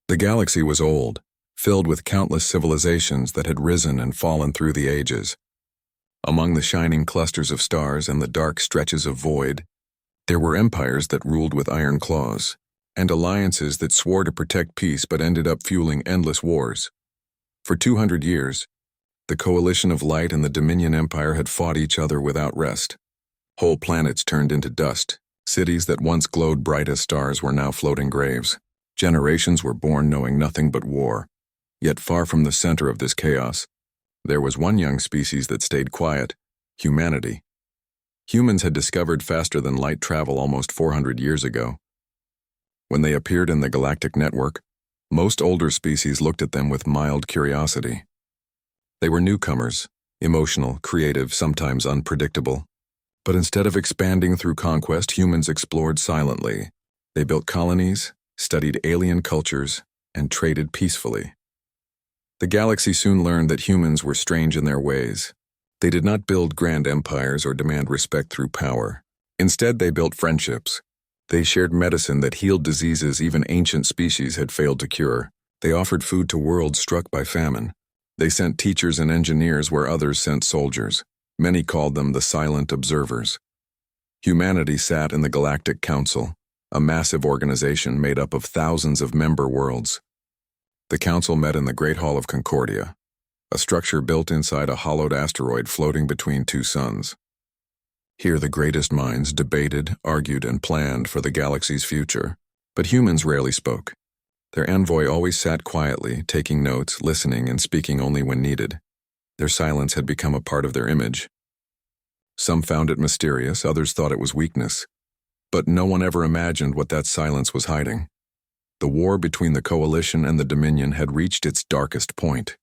The galaxy was old, filled with countless civilizations that had risen and fallen through the ages. Among the shining clusters of stars and the dark stretches of void, there were empires that ruled with iron claws, and alliances that swore to protect peace but ended up fueling endless wars. For 200 years, the Coalition of Light and the Dominion Empire had fought each other without rest. Whole planets turned into dust. Cities that once glowed bright as stars were now floating graves. Generations were born knowing nothing but war. Yet far from the center of this chaos, there was one young species that stayed quiet: humanity. Humans had discovered faster than light travel almost 400 years ago. When they appeared in the galactic network, most older species looked at them with mild curiosity. They were newcomers, emotional, creative, sometimes unpredictable. But instead of expanding through conquest, humans explored silently. They built colonies, studied alien cultures, and traded peacefully. The galaxy soon learned that humans were strange in their ways. They did not build grand empires or demand respect through power. Instead, they built friendships. They shared medicine that healed diseases even ancient species had failed to cure. They offered food to worlds struck by famine. They sent teachers and engineers where others sent soldiers. Many called them the Silent Observers. Humanity sat in the Galactic Council, a massive organization made up of thousands of member worlds. The council met in the Great Hall of Concordia, a structure built inside a hollowed asteroid floating between two suns. Here the greatest minds debated, argued, and planned for the galaxy's future. But humans rarely spoke. Their envoy always sat quietly, taking notes, listening, and speaking only when needed. Their silence had become a part of their image. Some found it mysterious, others thought it was weakness. But no one ever imagined what that silence was hiding. The war between the Coalition and the Dominion had reached its darkest point.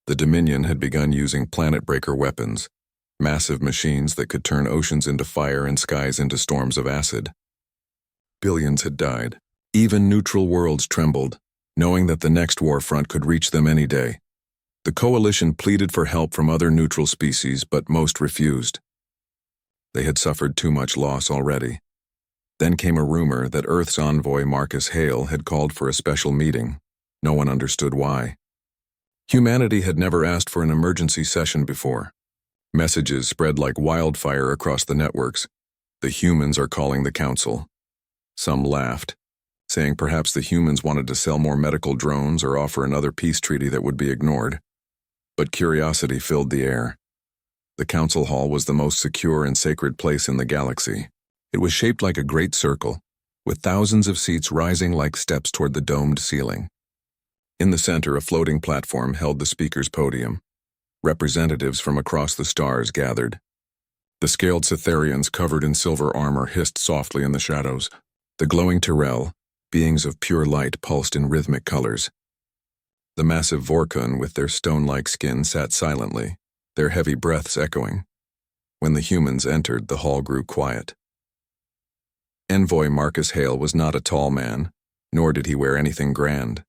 The Dominion had begun using planet-breaker weapons, massive machines that could turn oceans into fire and skies into storms of acid. Billions had died. Even neutral worlds trembled, knowing that the next war front could reach them any day. The Coalition pleaded for help from other neutral species, but most refused. They had suffered too much loss already. Then came a rumor that Earth's envoy Marcus Hale had called for a special meeting. No one understood why. Humanity had never asked for an emergency session before. Messages spread like wildfire across the networks. The humans are calling the council. Some laughed, saying perhaps the humans wanted to sell more medical drones or offer another peace treaty that would be ignored. But curiosity filled the air. The council hall was the most secure and sacred place in the galaxy. It was shaped like a great circle, with thousands of seats rising like steps toward the domed ceiling. In the center, a floating platform held the speaker's podium. Representatives from across the stars gathered. The scaled Cytherians covered in silver armor hissed softly in the shadows. The glowing Tyrell, beings of pure light, pulsed in rhythmic colors. The massive Vorkun with their stone-like skin sat silently, their heavy breaths echoing. When the humans entered, the hall grew quiet. Envoy Marcus Hale was not a tall man, nor did he wear anything grand.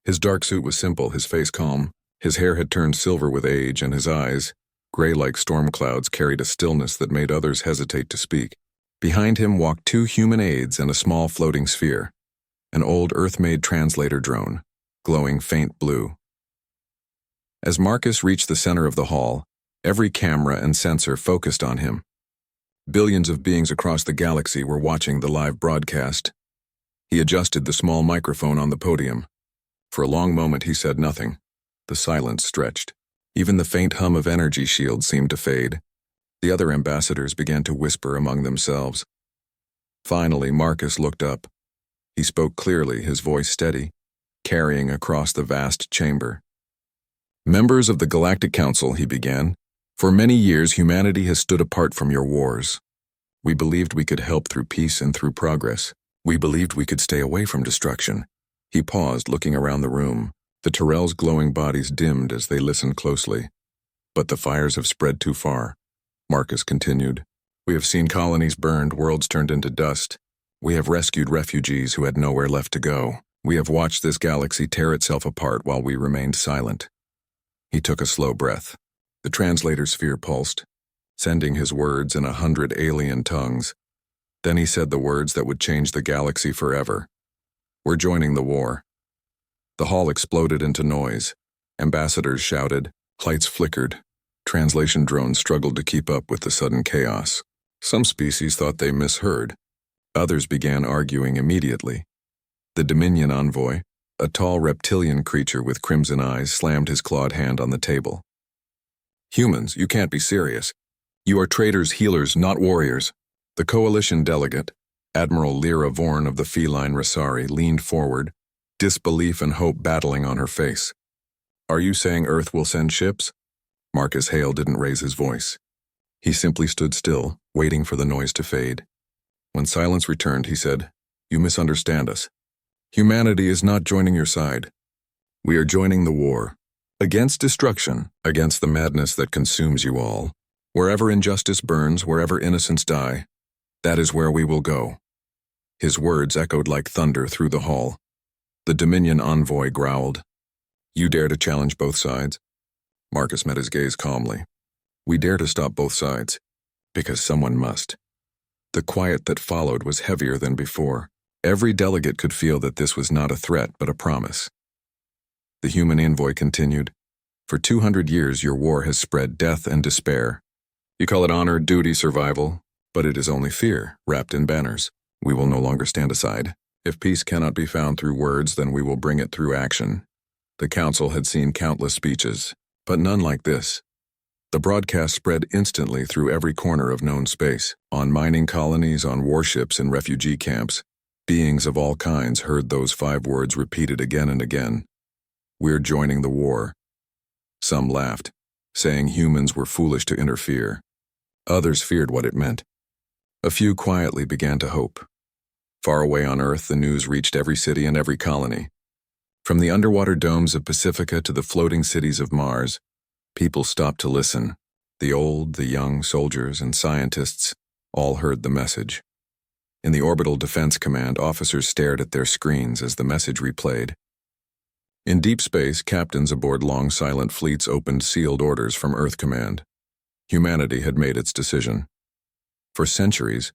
His dark suit was simple, his face calm. His hair had turned silver with age, and his eyes, gray like storm clouds, carried a stillness that made others hesitate to speak. Behind him walked two human aides and a small floating sphere, an old Earth-made translator drone, glowing faint blue. As Marcus reached the center of the hall, every camera and sensor focused on him. Billions of beings across the galaxy were watching the live broadcast. He adjusted the small microphone on the podium. For a long moment he said nothing. The silence stretched. Even the faint hum of energy shields seemed to fade. The other ambassadors began to whisper among themselves. Finally, Marcus looked up. He spoke clearly, his voice steady, carrying across the vast chamber. "Members of the Galactic Council," he began, "for many years humanity has stood apart from your wars. We believed we could help through peace and through progress. We believed we could stay away from destruction." He paused, looking around the room. The Tyrell's glowing bodies dimmed as they listened closely. "But the fires have spread too far." Marcus continued. "We have seen colonies burned, worlds turned into dust. We have rescued refugees who had nowhere left to go. We have watched this galaxy tear itself apart while we remained silent." He took a slow breath. The translator sphere pulsed, sending his words in 100 alien tongues. Then he said the words that would change the galaxy forever. "We're joining the war. The hall exploded into noise. Ambassadors shouted, lights flickered. Translation drones struggled to keep up with the sudden chaos. Some species thought they misheard. Others began arguing immediately. The Dominion envoy, a tall reptilian creature with crimson eyes, slammed his clawed hand on the table. Humans, you can't be serious. You are traitors, healers, not warriors. The coalition delegate, Admiral Lyra Vorn of the feline Rasari, leaned forward, disbelief and hope battling on her face. Are you saying Earth will send ships? Marcus Hale didn't raise his voice. He simply stood still, waiting for the noise to fade. When silence returned, he said, You misunderstand us. Humanity is not joining your side. We are joining the war. Against destruction, against the madness that consumes you all. Wherever injustice burns, wherever innocents die, that is where we will go. His words echoed like thunder through the hall. The Dominion envoy growled. You dare to challenge both sides? Marcus met his gaze calmly. We dare to stop both sides, because someone must. The quiet that followed was heavier than before. Every delegate could feel that this was not a threat but a promise. The human envoy continued. For 200 years your war has spread death and despair. You call it honor, duty, survival, but it is only fear, wrapped in banners. We will no longer stand aside. If peace cannot be found through words, then we will bring it through action. The council had seen countless speeches, but none like this. The broadcast spread instantly through every corner of known space, on mining colonies, on warships and refugee camps. Beings of all kinds heard those 5 words repeated again and again. We're joining the war. Some laughed, saying humans were foolish to interfere. Others feared what it meant. A few quietly began to hope. Far away on Earth, the news reached every city and every colony. From the underwater domes of Pacifica to the floating cities of Mars, people stopped to listen. The old, the young, soldiers, and scientists all heard the message. In the Orbital Defense Command, officers stared at their screens as the message replayed. In deep space, captains aboard long silent fleets opened sealed orders from Earth Command. Humanity had made its decision. For centuries,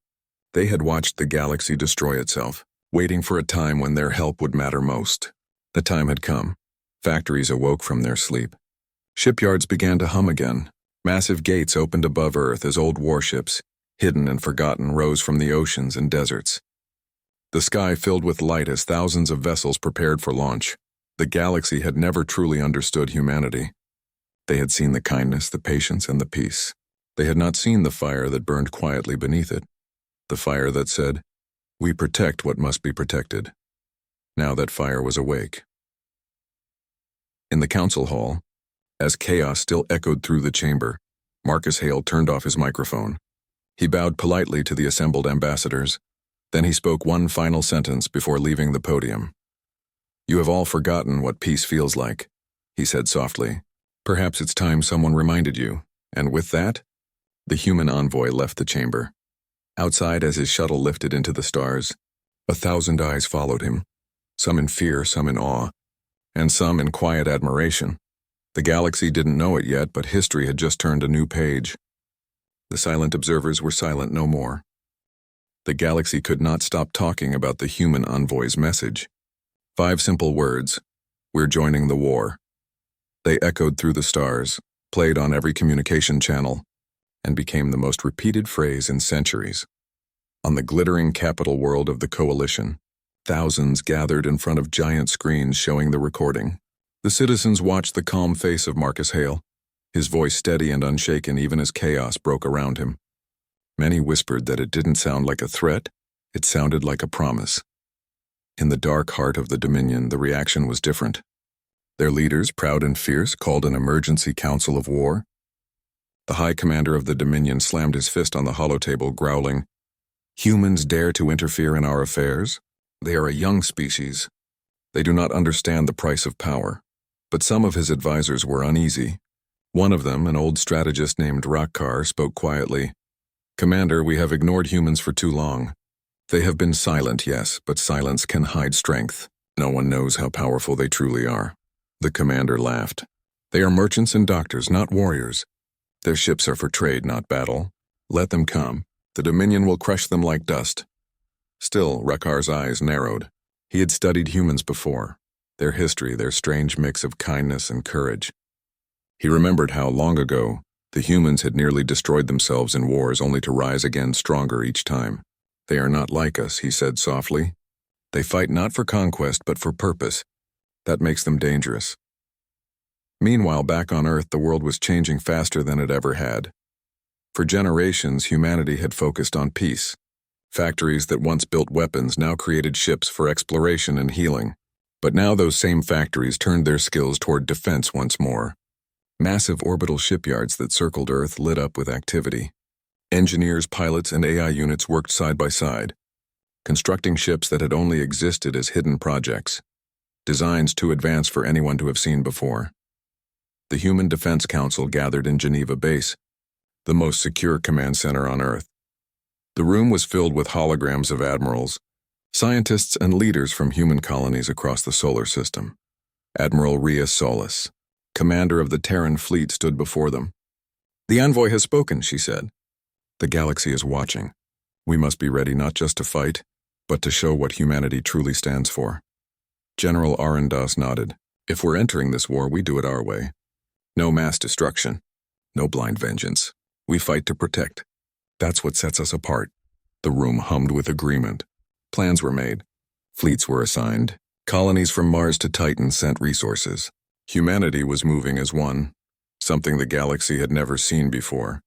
they had watched the galaxy destroy itself, waiting for a time when their help would matter most. The time had come. Factories awoke from their sleep. Shipyards began to hum again. Massive gates opened above Earth as old warships, hidden and forgotten, rose from the oceans and deserts. The sky filled with light as thousands of vessels prepared for launch. The galaxy had never truly understood humanity. They had seen the kindness, the patience, and the peace. They had not seen the fire that burned quietly beneath it. The fire that said, we protect what must be protected. Now that fire was awake. In the council hall, as chaos still echoed through the chamber, Marcus Hale turned off his microphone. He bowed politely to the assembled ambassadors. Then he spoke one final sentence before leaving the podium. You have all forgotten what peace feels like, he said softly. Perhaps it's time someone reminded you. And with that, the human envoy left the chamber. Outside, as his shuttle lifted into the stars, 1,000 eyes followed him, some in fear, some in awe, and some in quiet admiration. The galaxy didn't know it yet, but history had just turned a new page. The silent observers were silent no more. The galaxy could not stop talking about the human envoy's message. 5 simple words, we're joining the war. They echoed through the stars, played on every communication channel, and became the most repeated phrase in centuries. On the glittering capital world of the Coalition, thousands gathered in front of giant screens showing the recording. The citizens watched the calm face of Marcus Hale, his voice steady and unshaken even as chaos broke around him. Many whispered that it didn't sound like a threat, it sounded like a promise. In the dark heart of the Dominion, the reaction was different. Their leaders, proud and fierce, called an emergency council of war. The High Commander of the Dominion slammed his fist on the holotable, growling, Humans dare to interfere in our affairs? They are a young species. They do not understand the price of power. But some of his advisors were uneasy. One of them, an old strategist named Rakkar, spoke quietly. Commander, we have ignored humans for too long. They have been silent, yes, but silence can hide strength. No one knows how powerful they truly are. The commander laughed. They are merchants and doctors, not warriors. Their ships are for trade, not battle. Let them come. The Dominion will crush them like dust. Still, Rakkar's eyes narrowed. He had studied humans before. their history, their strange mix of kindness and courage. He remembered how, long ago, the humans had nearly destroyed themselves in wars only to rise again stronger each time. "They are not like us," he said softly. "They fight not for conquest but for purpose. That makes them dangerous." Meanwhile, back on Earth, the world was changing faster than it ever had. For generations, humanity had focused on peace. Factories that once built weapons now created ships for exploration and healing. But now those same factories turned their skills toward defense once more. Massive orbital shipyards that circled Earth lit up with activity. Engineers, pilots, and AI units worked side by side, constructing ships that had only existed as hidden projects, designs too advanced for anyone to have seen before. The Human Defense Council gathered in Geneva Base, the most secure command center on Earth. The room was filled with holograms of admirals, scientists, and leaders from human colonies across the solar system. Admiral Rhea Solis, commander of the Terran fleet, stood before them. "The Envoy has spoken," she said. "The galaxy is watching. We must be ready not just to fight, but to show what humanity truly stands for." General Arendas nodded. "If we're entering this war, we do it our way. No mass destruction. No blind vengeance. We fight to protect. That's what sets us apart." The room hummed with agreement. Plans were made. Fleets were assigned. Colonies from Mars to Titan sent resources. Humanity was moving as one, something the galaxy had never seen before.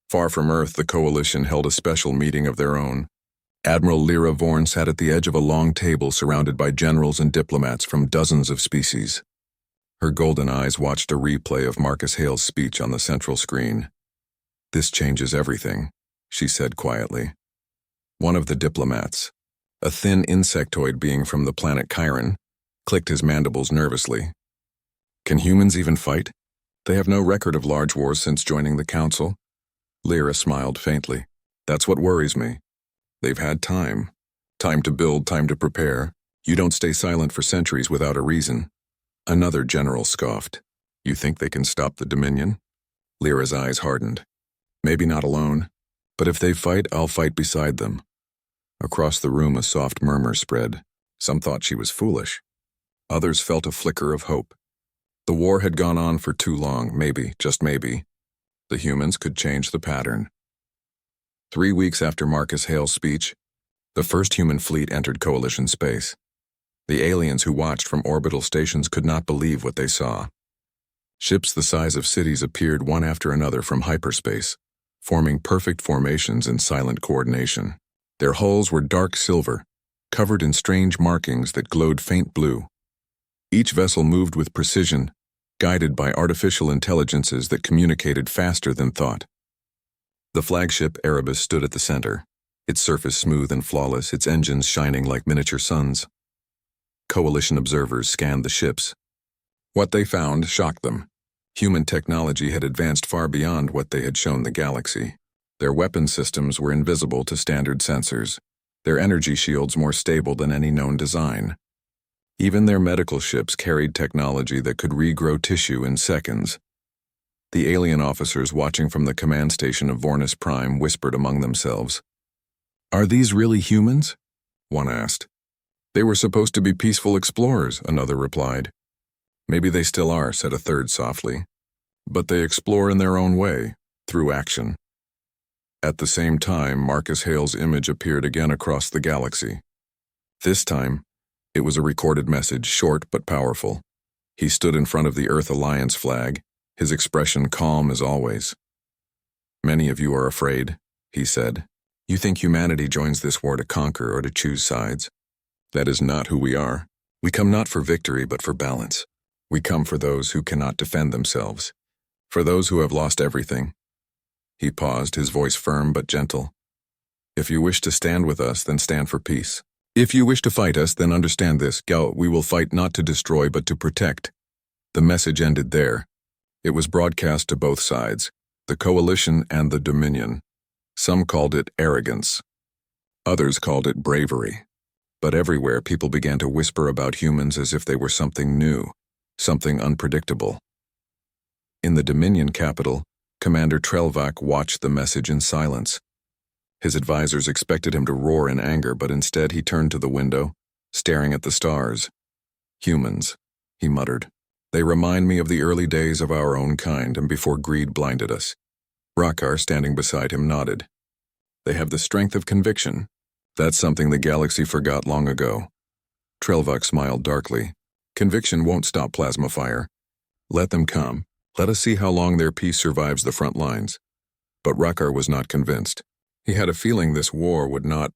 Far from Earth, the Coalition held a special meeting of their own. Admiral Lyra Vorn sat at the edge of a long table surrounded by generals and diplomats from dozens of species. Her golden eyes watched a replay of Marcus Hale's speech on the central screen. "This changes everything," she said quietly. One of the diplomats, a thin insectoid being from the planet Chiron, clicked his mandibles nervously. "Can humans even fight? They have no record of large wars since joining the Council." Lyra smiled faintly. "That's what worries me. They've had time. Time to build, time to prepare. You don't stay silent for centuries without a reason." Another general scoffed. "You think they can stop the Dominion?" Lyra's eyes hardened. "Maybe not alone, but if they fight, I'll fight beside them." Across the room, a soft murmur spread. Some thought she was foolish. Others felt a flicker of hope. The war had gone on for too long. Maybe, just maybe, the humans could change the pattern. 3 weeks after Marcus Hale's speech, the first human fleet entered Coalition space. The aliens who watched from orbital stations could not believe what they saw. Ships the size of cities appeared one after another from hyperspace, forming perfect formations in silent coordination. Their hulls were dark silver, covered in strange markings that glowed faint blue. Each vessel moved with precision, guided by artificial intelligences that communicated faster than thought. The flagship Erebus stood at the center, its surface smooth and flawless, its engines shining like miniature suns. Coalition observers scanned the ships. What they found shocked them. Human technology had advanced far beyond what they had shown the galaxy. Their weapon systems were invisible to standard sensors, their energy shields more stable than any known design. Even their medical ships carried technology that could regrow tissue in seconds. The alien officers watching from the command station of Vornis Prime whispered among themselves. "Are these really humans?" one asked. "They were supposed to be peaceful explorers," another replied. "Maybe they still are," said a third softly. "But they explore in their own way, through action." At the same time, Marcus Hale's image appeared again across the galaxy. This time, it was a recorded message, short but powerful. He stood in front of the Earth Alliance flag, his expression calm as always. "Many of you are afraid," he said. "You think humanity joins this war to conquer or to choose sides. That is not who we are. We come not for victory but for balance. We come for those who cannot defend themselves, for those who have lost everything." He paused, his voice firm but gentle. "If you wish to stand with us, then stand for peace. If you wish to fight us, then understand this, we will fight not to destroy but to protect." The message ended there. It was broadcast to both sides, the Coalition and the Dominion. Some called it arrogance. Others called it bravery. But everywhere people began to whisper about humans as if they were something new, something unpredictable. In the Dominion capital, Commander Trelvac watched the message in silence. His advisors expected him to roar in anger, but instead he turned to the window, staring at the stars. Humans, he muttered. They remind me of the early days of our own kind and before greed blinded us. Rakkar, standing beside him, nodded. They have the strength of conviction. That's something the galaxy forgot long ago. Trelvok smiled darkly. Conviction won't stop plasma fire. Let them come. Let us see how long their peace survives the front lines. But Rakkar was not convinced. He had a feeling this war would not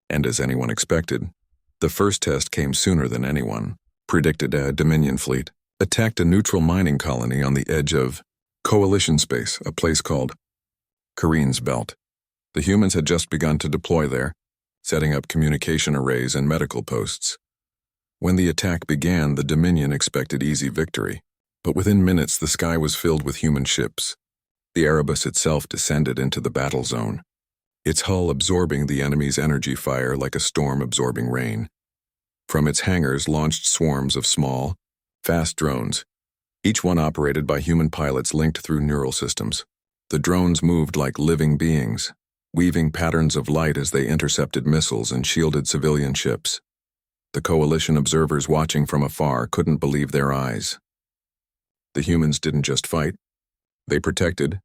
end as anyone expected. The first test came sooner than anyone predicted. A Dominion fleet attacked a neutral mining colony on the edge of Coalition space, a place called Karin's Belt. The humans had just begun to deploy there, setting up communication arrays and medical posts. When the attack began, the Dominion expected easy victory, but within minutes the sky was filled with human ships. The Erebus itself descended into the battle zone, its hull absorbing the enemy's energy fire like a storm absorbing rain. From its hangars launched swarms of small, fast drones, each one operated by human pilots linked through neural systems. The drones moved like living beings, weaving patterns of light as they intercepted missiles and shielded civilian ships. The Coalition observers watching from afar couldn't believe their eyes. The humans didn't just fight, they protected.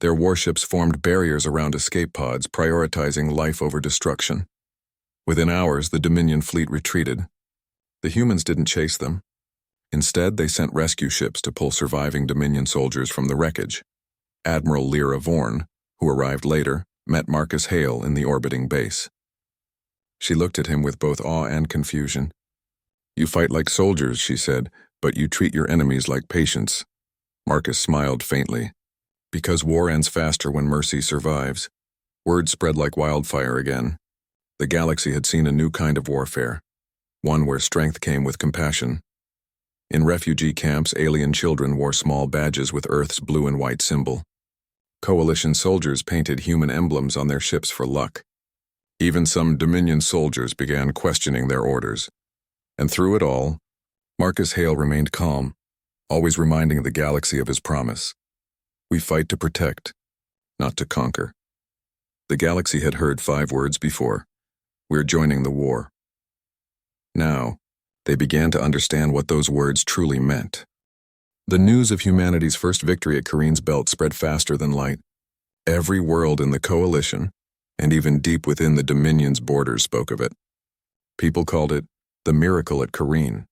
Their warships formed barriers around escape pods, prioritizing life over destruction. Within hours, the Dominion fleet retreated. The humans didn't chase them. Instead, they sent rescue ships to pull surviving Dominion soldiers from the wreckage. Admiral Lyra Vorn, who arrived later, met Marcus Hale in the orbiting base. She looked at him with both awe and confusion. "You fight like soldiers," she said, "but you treat your enemies like patients." Marcus smiled faintly. Because war ends faster when mercy survives. Word spread like wildfire again. The galaxy had seen a new kind of warfare, one where strength came with compassion. In refugee camps, alien children wore small badges with Earth's blue and white symbol. Coalition soldiers painted human emblems on their ships for luck. Even some Dominion soldiers began questioning their orders. And through it all, Marcus Hale remained calm, always reminding the galaxy of his promise. We fight to protect, not to conquer. The galaxy had heard 5 words before. We're joining the war. Now, they began to understand what those words truly meant. The news of humanity's first victory at Karin's Belt spread faster than light. Every world in the Coalition, and even deep within the Dominion's borders, spoke of it. People called it the miracle at Karin.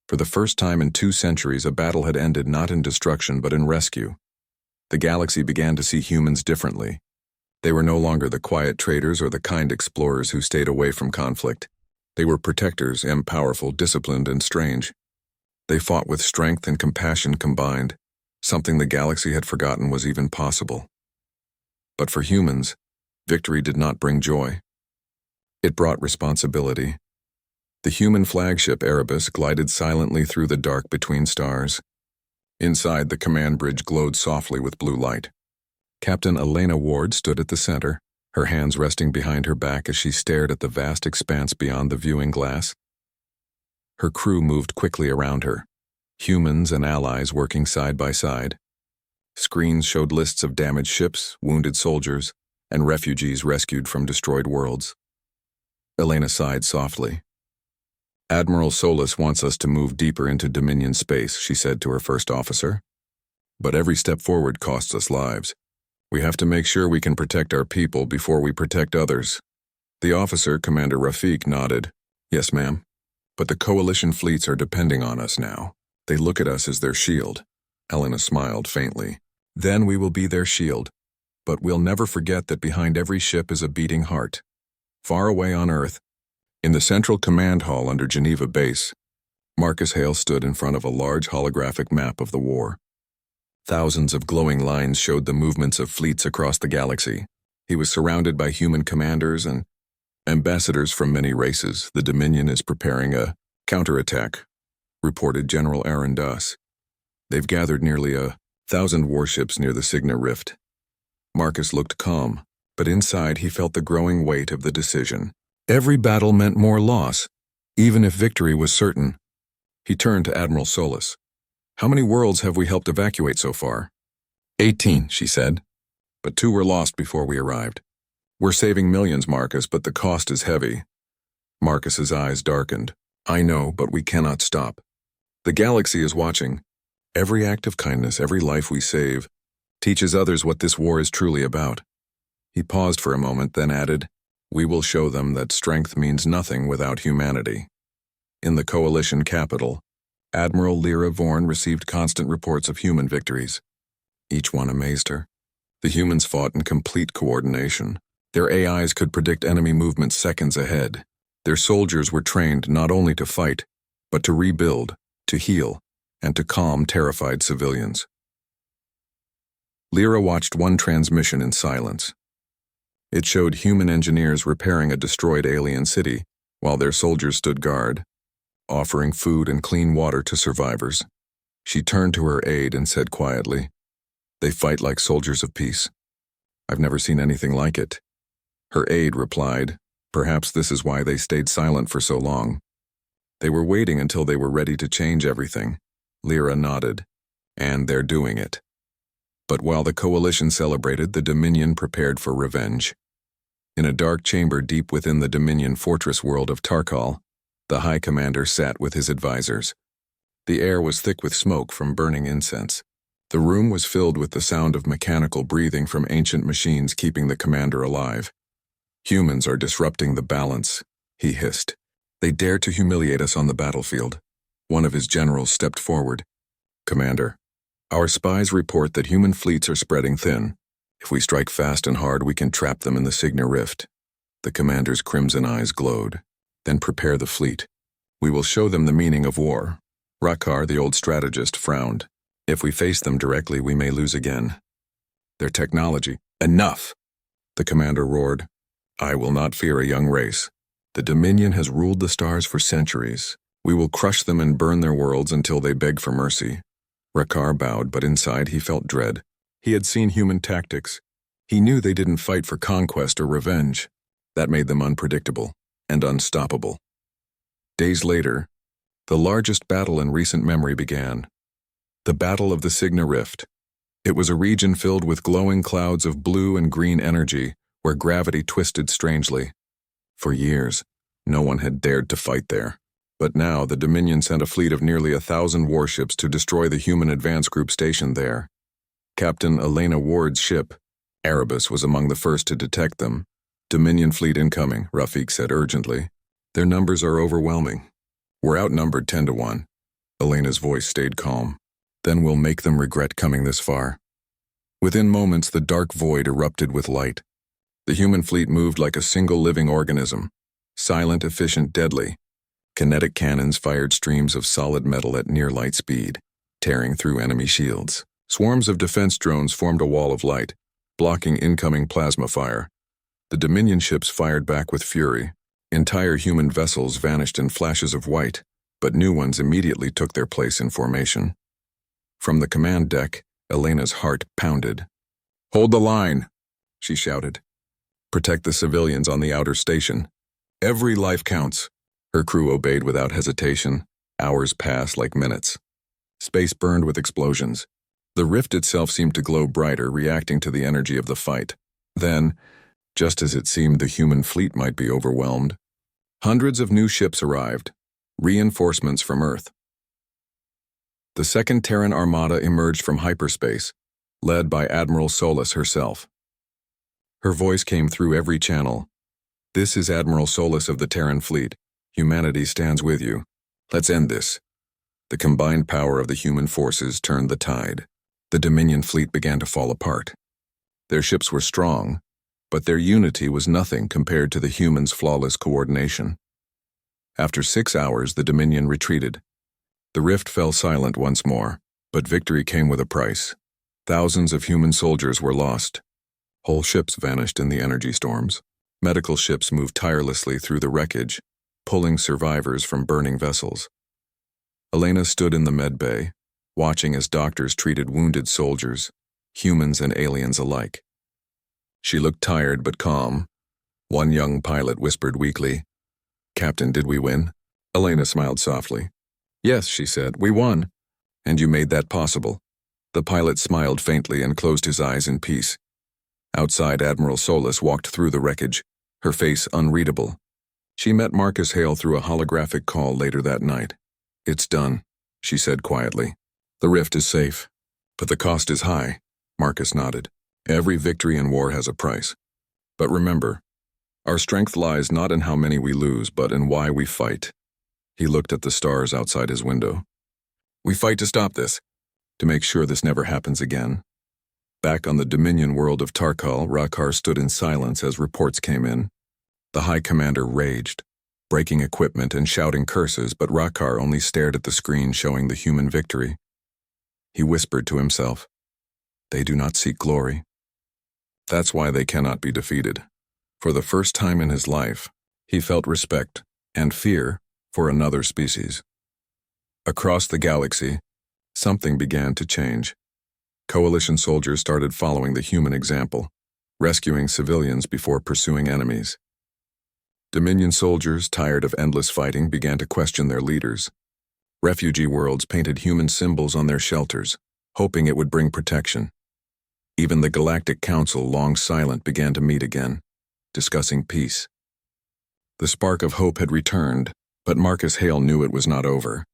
For the first time in 2 centuries, a battle had ended not in destruction but in rescue. The galaxy began to see humans differently. They were no longer the quiet traders or the kind explorers who stayed away from conflict. They were protectors, powerful, disciplined, and strange. They fought with strength and compassion combined, something the galaxy had forgotten was even possible. But for humans, victory did not bring joy. It brought responsibility. The human flagship Erebus glided silently through the dark between stars. Inside, the command bridge glowed softly with blue light. Captain Elena Ward stood at the center, her hands resting behind her back as she stared at the vast expanse beyond the viewing glass. Her crew moved quickly around her, humans and allies working side by side. Screens showed lists of damaged ships, wounded soldiers, and refugees rescued from destroyed worlds. Elena sighed softly. "Admiral Solis wants us to move deeper into Dominion space," she said to her first officer. "But every step forward costs us lives. We have to make sure we can protect our people before we protect others." The officer, Commander Rafik, nodded. "Yes, ma'am. But the Coalition fleets are depending on us now. They look at us as their shield." Helena smiled faintly. "Then we will be their shield. But we'll never forget that behind every ship is a beating heart. Far away on Earth, in the central command hall under Geneva Base, Marcus Hale stood in front of a large holographic map of the war. Thousands of glowing lines showed the movements of fleets across the galaxy. He was surrounded by human commanders and ambassadors from many races. "The Dominion is preparing a counterattack," reported General Aaron Duss. "They've gathered nearly 1,000 warships near the Cygna Rift." Marcus looked calm, but inside he felt the growing weight of the decision. Every battle meant more loss, even if victory was certain. He turned to Admiral Solis. "How many worlds have we helped evacuate so far?" 18, she said. "But 2 were lost before we arrived. We're saving millions, Marcus, but the cost is heavy." Marcus's eyes darkened. "I know, but we cannot stop. The galaxy is watching. Every act of kindness, every life we save, teaches others what this war is truly about. He paused for a moment, then added, "We will show them that strength means nothing without humanity." In the Coalition capital, Admiral Lyra Vorn received constant reports of human victories. Each one amazed her. The humans fought in complete coordination. Their AIs could predict enemy movements seconds ahead. Their soldiers were trained not only to fight, but to rebuild, to heal, and to calm terrified civilians. Lyra watched one transmission in silence. It showed human engineers repairing a destroyed alien city while their soldiers stood guard, offering food and clean water to survivors. She turned to her aide and said quietly, "They fight like soldiers of peace. I've never seen anything like it." Her aide replied, "Perhaps this is why they stayed silent for so long. They were waiting until they were ready to change everything." Lyra nodded. "And they're doing it." But while the Coalition celebrated, the Dominion prepared for revenge. In a dark chamber deep within the Dominion fortress world of Tarkal, the High Commander sat with his advisors. The air was thick with smoke from burning incense. The room was filled with the sound of mechanical breathing from ancient machines keeping the commander alive. "Humans are disrupting the balance," he hissed. "They dare to humiliate us on the battlefield." One of his generals stepped forward. "Commander, our spies report that human fleets are spreading thin. If we strike fast and hard, we can trap them in the Signa Rift." The commander's crimson eyes glowed. "Then prepare the fleet. We will show them the meaning of war." Rakkar, the old strategist, frowned. "If we face them directly, we may lose again. Their technology—" "Enough!" the commander roared. "I will not fear a young race. The Dominion has ruled the stars for centuries. We will crush them and burn their worlds until they beg for mercy." Rakkar bowed, but inside he felt dread. He had seen human tactics. He knew they didn't fight for conquest or revenge. That made them unpredictable and unstoppable. Days later, the largest battle in recent memory began. The Battle of the Signa Rift. It was a region filled with glowing clouds of blue and green energy, where gravity twisted strangely. For years, no one had dared to fight there. But now the Dominion sent a fleet of nearly 1,000 warships to destroy the human advance group stationed there. Captain Elena Ward's ship, Erebus, was among the first to detect them. "Dominion fleet incoming," Rafik said urgently. "Their numbers are overwhelming. We're outnumbered 10 to 1. Elena's voice stayed calm. "Then we'll make them regret coming this far." Within moments, the dark void erupted with light. The human fleet moved like a single living organism. Silent, efficient, deadly. Kinetic cannons fired streams of solid metal at near light speed, tearing through enemy shields. Swarms of defense drones formed a wall of light, blocking incoming plasma fire. The Dominion ships fired back with fury. Entire human vessels vanished in flashes of white, but new ones immediately took their place in formation. From the command deck, Elena's heart pounded. "Hold the line," she shouted. "Protect the civilians on the outer station. Every life counts." Her crew obeyed without hesitation. Hours passed like minutes. Space burned with explosions. The rift itself seemed to glow brighter, reacting to the energy of the fight. Then, just as it seemed the human fleet might be overwhelmed, hundreds of new ships arrived, reinforcements from Earth. The second Terran Armada emerged from hyperspace, led by Admiral Solis herself. Her voice came through every channel. "This is Admiral Solis of the Terran fleet. Humanity stands with you. Let's end this." The combined power of the human forces turned the tide. The Dominion fleet began to fall apart. Their ships were strong, but their unity was nothing compared to the humans' flawless coordination. After 6 hours, the Dominion retreated. The rift fell silent once more, but victory came with a price. Thousands of human soldiers were lost. Whole ships vanished in the energy storms. Medical ships moved tirelessly through the wreckage, pulling survivors from burning vessels. Elena stood in the med bay, watching as doctors treated wounded soldiers, humans and aliens alike. She looked tired but calm. One young pilot whispered weakly, "Captain, did we win?" Elena smiled softly. "Yes," she said, "we won. And you made that possible." The pilot smiled faintly and closed his eyes in peace. Outside, Admiral Solis walked through the wreckage, her face unreadable. She met Marcus Hale through a holographic call later that night. "It's done," she said quietly. "The rift is safe, but the cost is high," Marcus nodded. "Every victory in war has a price. But remember, our strength lies not in how many we lose, but in why we fight." He looked at the stars outside his window. "We fight to stop this, to make sure this never happens again." Back on the Dominion world of Tarkal, Rakkar stood in silence as reports came in. The High Commander raged, breaking equipment and shouting curses, but Rakkar only stared at the screen showing the human victory. He whispered to himself, "They do not seek glory. That's why they cannot be defeated." For the first time in his life, he felt respect and fear for another species. Across the galaxy, something began to change. Coalition soldiers started following the human example, rescuing civilians before pursuing enemies. Dominion soldiers, tired of endless fighting, began to question their leaders. Refugee worlds painted human symbols on their shelters, hoping it would bring protection. Even the Galactic Council, long silent, began to meet again, discussing peace. The spark of hope had returned, but Marcus Hale knew it was not over.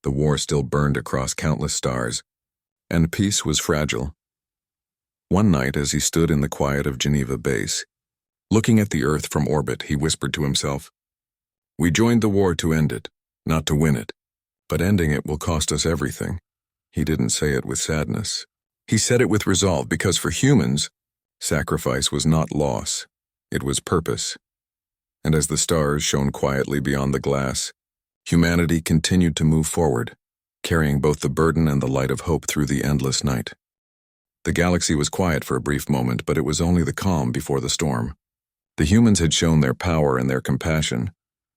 The war still burned across countless stars, and peace was fragile. One night, as he stood in the quiet of Geneva base, looking at the Earth from orbit, he whispered to himself, "We joined the war to end it, not to win it. But ending it will cost us everything." He didn't say it with sadness. He said it with resolve, because for humans, sacrifice was not loss, it was purpose. And as the stars shone quietly beyond the glass, humanity continued to move forward, carrying both the burden and the light of hope through the endless night. The galaxy was quiet for a brief moment, but it was only the calm before the storm. The humans had shown their power and their compassion,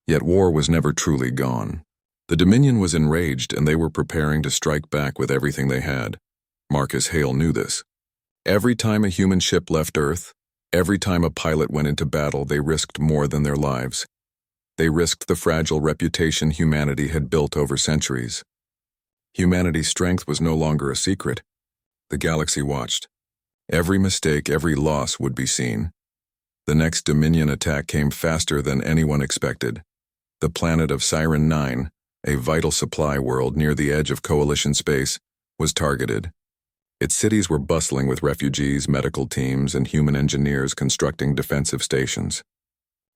yet war was never truly gone. The Dominion was enraged, and they were preparing to strike back with everything they had. Marcus Hale knew this. Every time a human ship left Earth, every time a pilot went into battle, they risked more than their lives. They risked the fragile reputation humanity had built over centuries. Humanity's strength was no longer a secret. The galaxy watched. Every mistake, every loss would be seen. The next Dominion attack came faster than anyone expected. The planet of Siren 9, a vital supply world near the edge of Coalition space, was targeted. Its cities were bustling with refugees, medical teams, and human engineers constructing defensive stations.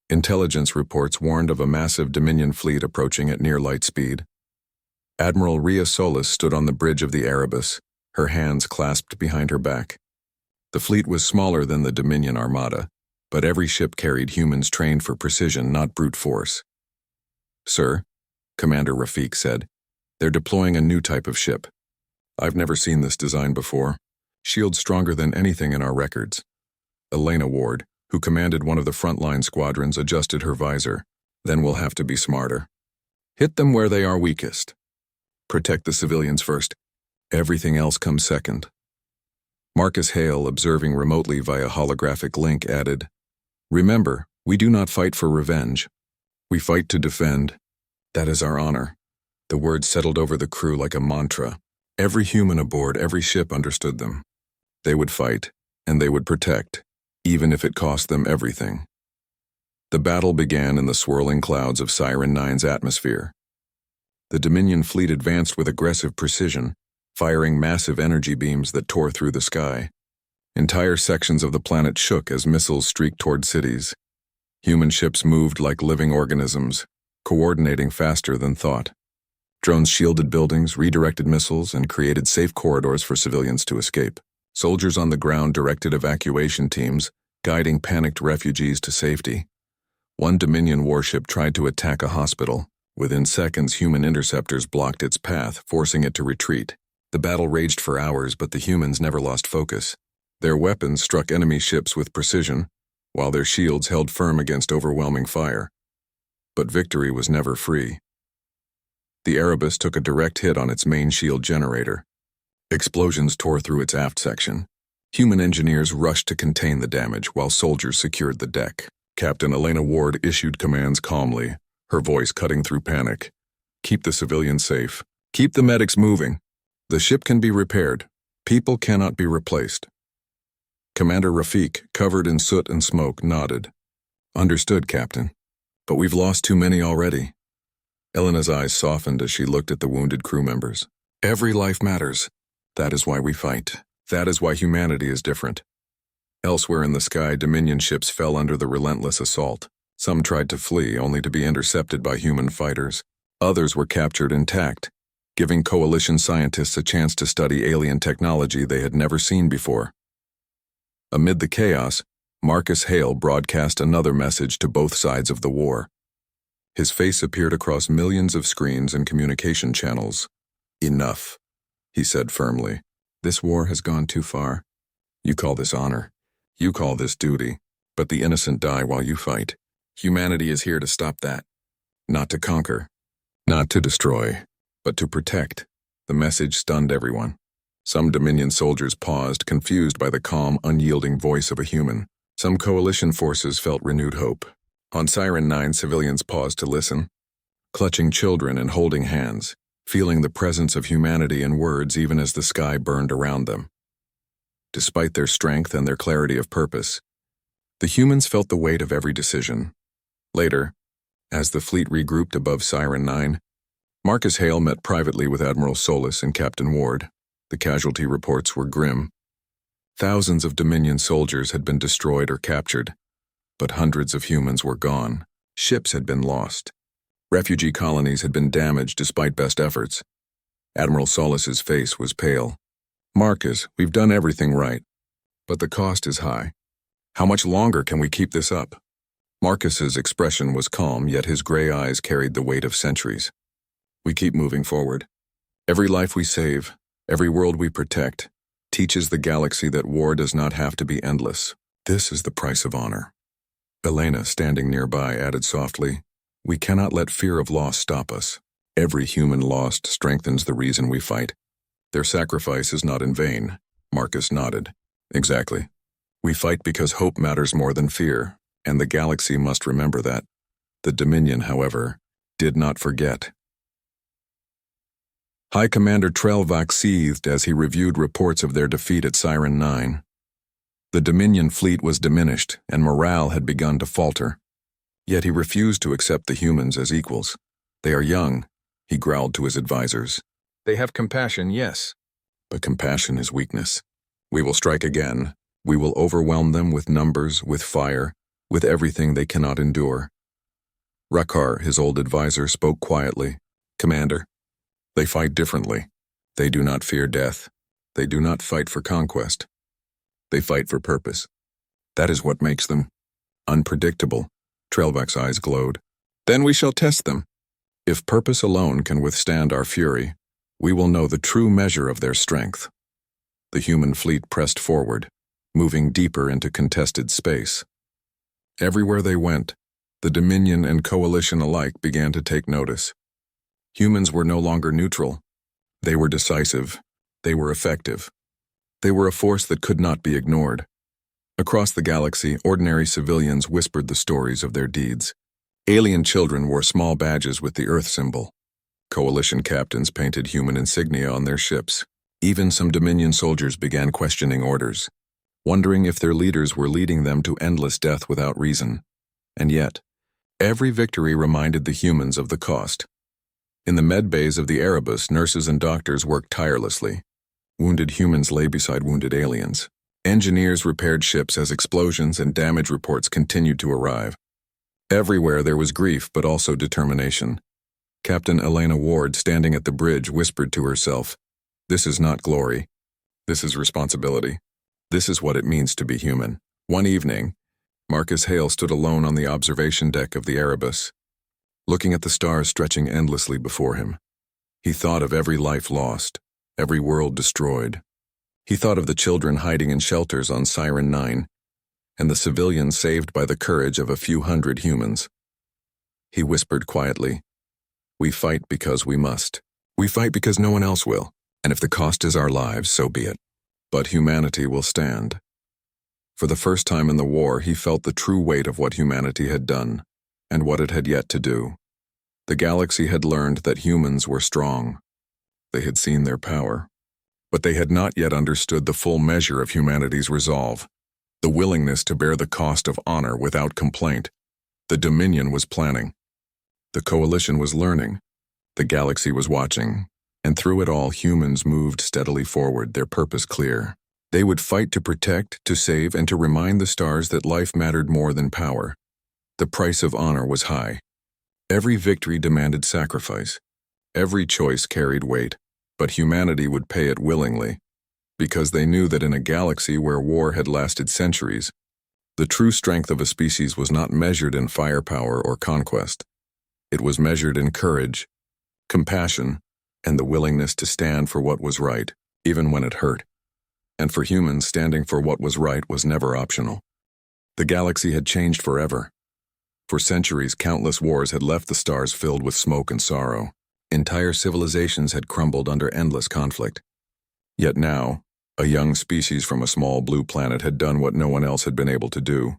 Intelligence reports warned of a massive Dominion fleet approaching at near light speed. Admiral Rhea Solis stood on the bridge of the Erebus, her hands clasped behind her back. The fleet was smaller than the Dominion Armada, but every ship carried humans trained for precision, not brute force. "Sir," Commander Rafik said, "they're deploying a new type of ship. I've never seen this design before. Shields stronger than anything in our records." Elena Ward, who commanded one of the frontline squadrons, adjusted her visor. "Then we'll have to be smarter. Hit them where they are weakest. Protect the civilians first. Everything else comes second." Marcus Hale, observing remotely via holographic link, added, "Remember, we do not fight for revenge. We fight to defend. That is our honor." The words settled over the crew like a mantra. Every human aboard every ship understood them. They would fight, and they would protect, even if it cost them everything. The battle began in the swirling clouds of Siren 9's atmosphere. The Dominion fleet advanced with aggressive precision, firing massive energy beams that tore through the sky. Entire sections of the planet shook as missiles streaked toward cities. Human ships moved like living organisms, coordinating faster than thought. Drones shielded buildings, redirected missiles, and created safe corridors for civilians to escape. Soldiers on the ground directed evacuation teams, guiding panicked refugees to safety. One Dominion warship tried to attack a hospital. Within seconds, human interceptors blocked its path, forcing it to retreat. The battle raged for hours, but the humans never lost focus. Their weapons struck enemy ships with precision, while their shields held firm against overwhelming fire. But victory was never free. The Erebus took a direct hit on its main shield generator. Explosions tore through its aft section. Human engineers rushed to contain the damage while soldiers secured the deck. Captain Elena Ward issued commands calmly, her voice cutting through panic. "Keep the civilians safe. Keep the medics moving. The ship can be repaired. People cannot be replaced." Commander Rafik, covered in soot and smoke, nodded. "Understood, Captain. But we've lost too many already." Elena's eyes softened as she looked at the wounded crew members. Every life matters. That is why we fight. That is why humanity is different. Elsewhere in the sky, Dominion ships fell under the relentless assault. Some tried to flee, only to be intercepted by human fighters. Others were captured intact, giving Coalition scientists a chance to study alien technology they had never seen before. Amid the chaos, Marcus Hale broadcast another message to both sides of the war. His face appeared across millions of screens and communication channels. Enough, he said firmly. This war has gone too far. You call this honor. You call this duty. But the innocent die while you fight. Humanity is here to stop that. Not to conquer. Not to destroy. But to protect. The message stunned everyone. Some Dominion soldiers paused, confused by the calm, unyielding voice of a human. Some Coalition forces felt renewed hope. On Siren 9, civilians paused to listen, clutching children and holding hands, feeling the presence of humanity in words even as the sky burned around them. Despite their strength and their clarity of purpose, the humans felt the weight of every decision. Later, as the fleet regrouped above Siren 9, Marcus Hale met privately with Admiral Solis and Captain Ward. The casualty reports were grim. Thousands of Dominion soldiers had been destroyed or captured, but hundreds of humans were gone. Ships had been lost. Refugee colonies had been damaged despite best efforts. Admiral Solis's face was pale. Marcus, we've done everything right, but the cost is high. How much longer can we keep this up? Marcus's expression was calm, yet his gray eyes carried the weight of centuries. We keep moving forward. Every life we save, every world we protect, teaches the galaxy that war does not have to be endless. This is the price of honor. Elena, standing nearby, added softly, we cannot let fear of loss stop us. Every human lost strengthens the reason we fight. Their sacrifice is not in vain. Marcus nodded. Exactly. We fight because hope matters more than fear, and the galaxy must remember that. The Dominion, however, did not forget. High Commander Trelvac seethed as he reviewed reports of their defeat at Siren 9. The Dominion fleet was diminished, and morale had begun to falter. Yet he refused to accept the humans as equals. They are young, he growled to his advisors. They have compassion, yes, but compassion is weakness. We will strike again. We will overwhelm them with numbers, with fire, with everything they cannot endure. Rakkar, his old advisor, spoke quietly. Commander, they fight differently. They do not fear death. They do not fight for conquest. They fight for purpose. That is what makes them unpredictable. Trelvac's eyes glowed. Then we shall test them. If purpose alone can withstand our fury, we will know the true measure of their strength. The human fleet pressed forward, moving deeper into contested space. Everywhere they went, the Dominion and Coalition alike began to take notice. Humans were no longer neutral. They were decisive. They were effective. They were a force that could not be ignored. Across the galaxy, ordinary civilians whispered the stories of their deeds. Alien children wore small badges with the Earth symbol. Coalition captains painted human insignia on their ships. Even some Dominion soldiers began questioning orders, wondering if their leaders were leading them to endless death without reason. And yet, every victory reminded the humans of the cost. In the med bays of the Erebus, nurses and doctors worked tirelessly. Wounded humans lay beside wounded aliens. Engineers repaired ships as explosions and damage reports continued to arrive. Everywhere there was grief, but also determination. Captain Elena Ward, standing at the bridge, whispered to herself, "This is not glory. This is responsibility. This is what it means to be human." One evening, Marcus Hale stood alone on the observation deck of the Erebus, looking at the stars stretching endlessly before him. He thought of every life lost, every world destroyed. He thought of the children hiding in shelters on Siren 9, and the civilians saved by the courage of a few hundred humans. He whispered quietly, "We fight because we must. We fight because no one else will, and if the cost is our lives, so be it. But humanity will stand." For the first time in the war, he felt the true weight of what humanity had done, and what it had yet to do. The galaxy had learned that humans were strong. They had seen their power. But they had not yet understood the full measure of humanity's resolve, the willingness to bear the cost of honor without complaint. The Dominion was planning. The Coalition was learning. The galaxy was watching, and through it all humans moved steadily forward, their purpose clear. They would fight to protect, to save, and to remind the stars that life mattered more than power. The price of honor was high. Every victory demanded sacrifice. Every choice carried weight, but humanity would pay it willingly, because they knew that in a galaxy where war had lasted centuries, the true strength of a species was not measured in firepower or conquest. It was measured in courage, compassion, and the willingness to stand for what was right, even when it hurt. And for humans, standing for what was right was never optional. The galaxy had changed forever. For centuries, countless wars had left the stars filled with smoke and sorrow. Entire civilizations had crumbled under endless conflict. Yet now, a young species from a small blue planet had done what no one else had been able to do.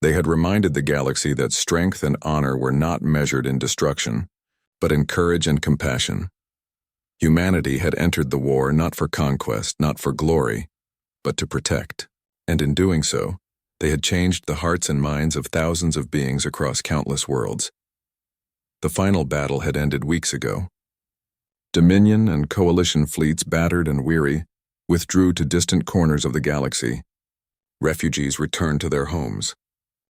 They had reminded the galaxy that strength and honor were not measured in destruction, but in courage and compassion. Humanity had entered the war not for conquest, not for glory, but to protect. And in doing so, they had changed the hearts and minds of thousands of beings across countless worlds. The final battle had ended weeks ago. Dominion and coalition fleets, battered and weary, withdrew to distant corners of the galaxy. Refugees returned to their homes.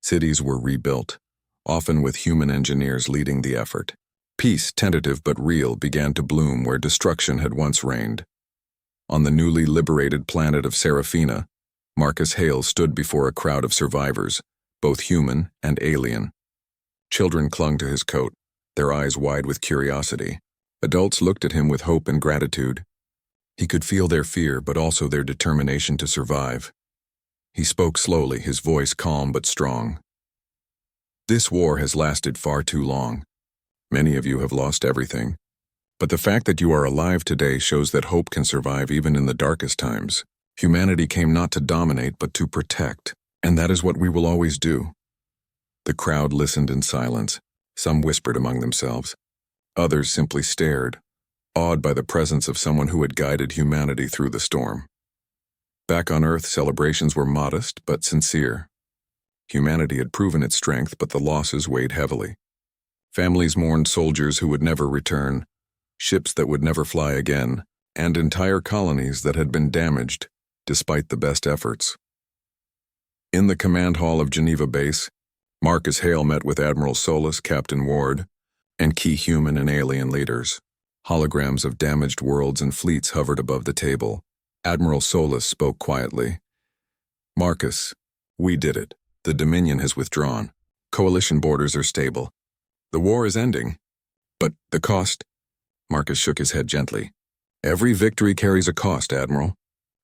Cities were rebuilt, often with human engineers leading the effort. Peace, tentative but real, began to bloom where destruction had once reigned. On the newly liberated planet of Seraphina, Marcus Hale stood before a crowd of survivors, both human and alien. Children clung to his coat, their eyes wide with curiosity. Adults looked at him with hope and gratitude. He could feel their fear, but also their determination to survive. He spoke slowly, his voice calm but strong. This war has lasted far too long. Many of you have lost everything. But the fact that you are alive today shows that hope can survive even in the darkest times. Humanity came not to dominate, but to protect, and that is what we will always do. The crowd listened in silence. Some whispered among themselves. Others simply stared, awed by the presence of someone who had guided humanity through the storm. Back on Earth, celebrations were modest but sincere. Humanity had proven its strength, but the losses weighed heavily. Families mourned soldiers who would never return, ships that would never fly again, and entire colonies that had been damaged, despite the best efforts. In the command hall of Geneva Base, Marcus Hale met with Admiral Solus, Captain Ward, and key human and alien leaders. Holograms of damaged worlds and fleets hovered above the table. Admiral Solus spoke quietly. "Marcus, we did it. The Dominion has withdrawn. Coalition borders are stable. The war is ending. But the cost?" Marcus shook his head gently. "Every victory carries a cost, Admiral.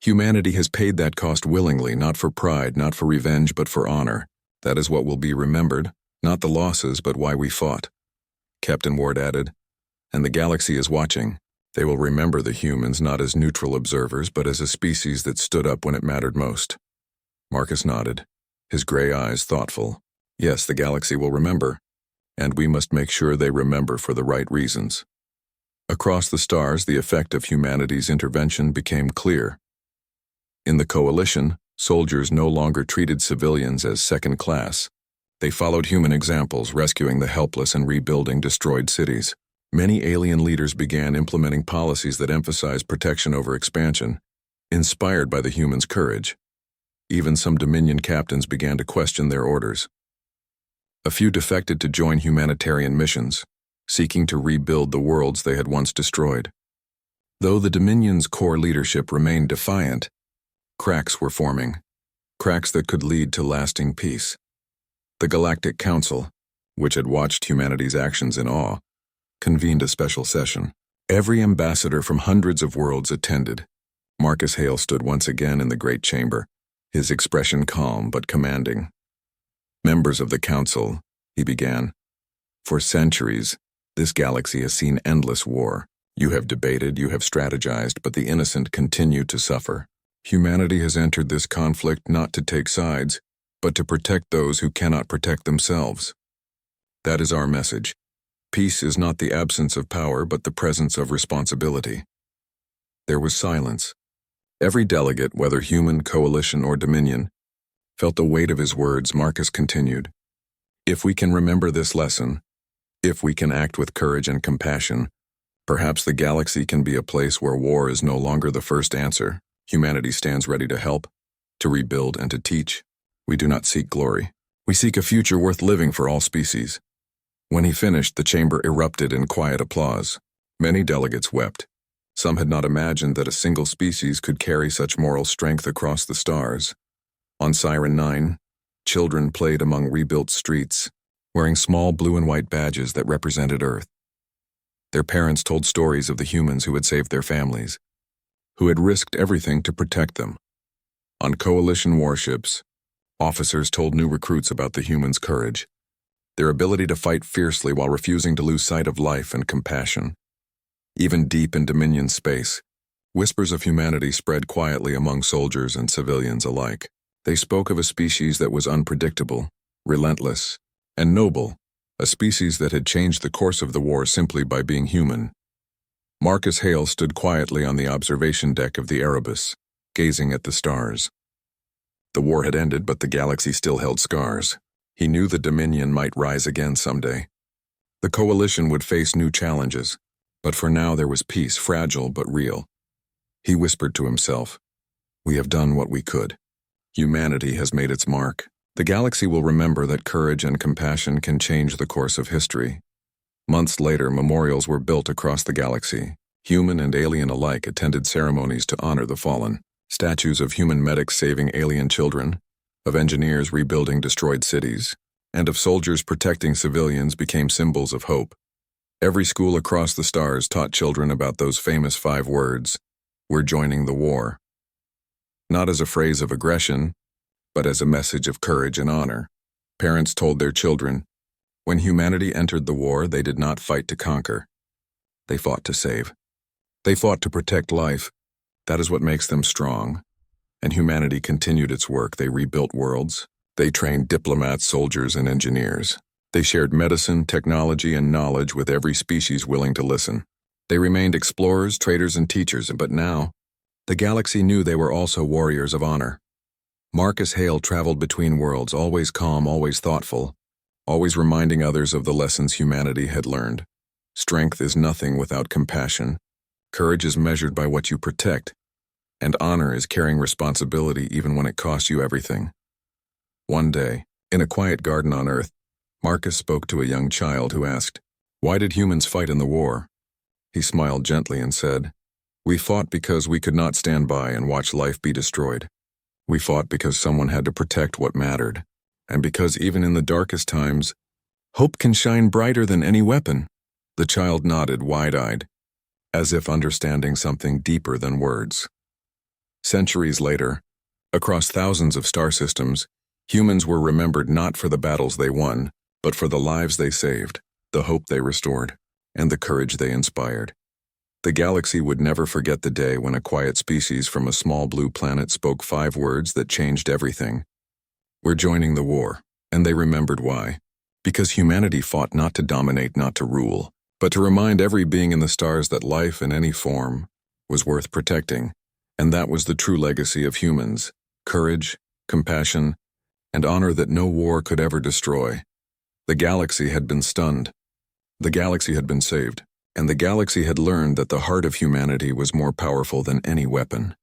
Humanity has paid that cost willingly, not for pride, not for revenge, but for honor. That is what will be remembered, not the losses, but why we fought." Captain Ward added, "And the galaxy is watching. They will remember the humans not as neutral observers, but as a species that stood up when it mattered most." Marcus nodded, his gray eyes thoughtful. "Yes, the galaxy will remember. And we must make sure they remember for the right reasons." Across the stars, the effect of humanity's intervention became clear. In the coalition, soldiers no longer treated civilians as second class. They followed human examples, rescuing the helpless and rebuilding destroyed cities. Many alien leaders began implementing policies that emphasized protection over expansion, inspired by the humans' courage. Even some Dominion captains began to question their orders. A few defected to join humanitarian missions, seeking to rebuild the worlds they had once destroyed. Though the Dominion's core leadership remained defiant, cracks were forming, cracks that could lead to lasting peace. The Galactic Council, which had watched humanity's actions in awe, convened a special session. Every ambassador from hundreds of worlds attended. Marcus Hale stood once again in the great chamber, his expression calm but commanding. "Members of the Council," he began, "for centuries, this galaxy has seen endless war. You have debated, you have strategized, but the innocent continue to suffer. Humanity has entered this conflict not to take sides, but to protect those who cannot protect themselves. That is our message. Peace is not the absence of power, but the presence of responsibility." There was silence. Every delegate, whether human, coalition, or Dominion, felt the weight of his words. Marcus continued, "If we can remember this lesson, If we can act with courage and compassion, perhaps the galaxy can be a place where war is no longer the first answer. Humanity stands ready to help, to rebuild, and to teach. We do not seek glory. We seek a future worth living for all species. When he finished, the chamber erupted in quiet applause. Many delegates wept. Some had not imagined that a single species could carry such moral strength across the stars. On Siren 9, children played among rebuilt streets, wearing small blue and white badges that represented Earth. Their parents told stories of the humans who had saved their families, who had risked everything to protect them. On Coalition warships, officers told new recruits about the humans' courage, their ability to fight fiercely while refusing to lose sight of life and compassion. Even deep in Dominion space, whispers of humanity spread quietly among soldiers and civilians alike. They spoke of a species that was unpredictable, relentless, and noble, a species that had changed the course of the war simply by being human. Marcus Hale stood quietly on the observation deck of the Erebus, gazing at the stars. The war had ended, but the galaxy still held scars. He knew the Dominion might rise again someday. The Coalition would face new challenges, but for now there was peace, fragile but real. He whispered to himself, "We have done what we could. Humanity has made its mark. The galaxy will remember that courage and compassion can change the course of history." Months later, memorials were built across the galaxy. Human and alien alike attended ceremonies to honor the fallen. Statues of human medics saving alien children, of engineers rebuilding destroyed cities, and of soldiers protecting civilians became symbols of hope. Every school across the stars taught children about those famous 5 words, "We're joining the war." Not as a phrase of aggression, but as a message of courage and honor. Parents told their children, when humanity entered the war, they did not fight to conquer. They fought to save. They fought to protect life. That is what makes them strong. And humanity continued its work. They rebuilt worlds. They trained diplomats, soldiers, and engineers. They shared medicine, technology, and knowledge with every species willing to listen. They remained explorers, traders, and teachers, but now, the galaxy knew they were also warriors of honor. Marcus Hale traveled between worlds, always calm, always thoughtful, always reminding others of the lessons humanity had learned. Strength is nothing without compassion. Courage is measured by what you protect, and honor is carrying responsibility even when it costs you everything. One day, in a quiet garden on Earth, Marcus spoke to a young child who asked, "Why did humans fight in the war?" He smiled gently and said, "We fought because we could not stand by and watch life be destroyed. We fought because someone had to protect what mattered, and because even in the darkest times, hope can shine brighter than any weapon." The child nodded wide-eyed, as if understanding something deeper than words. Centuries later, across thousands of star systems, humans were remembered not for the battles they won, but for the lives they saved, the hope they restored, and the courage they inspired. The galaxy would never forget the day when a quiet species from a small blue planet spoke 5 words that changed everything. "We're joining the war," and they remembered why. Because humanity fought not to dominate, not to rule, but to remind every being in the stars that life in any form was worth protecting, and that was the true legacy of humans: courage, compassion, and honor that no war could ever destroy. The galaxy had been stunned. The galaxy had been saved, and the galaxy had learned that the heart of humanity was more powerful than any weapon.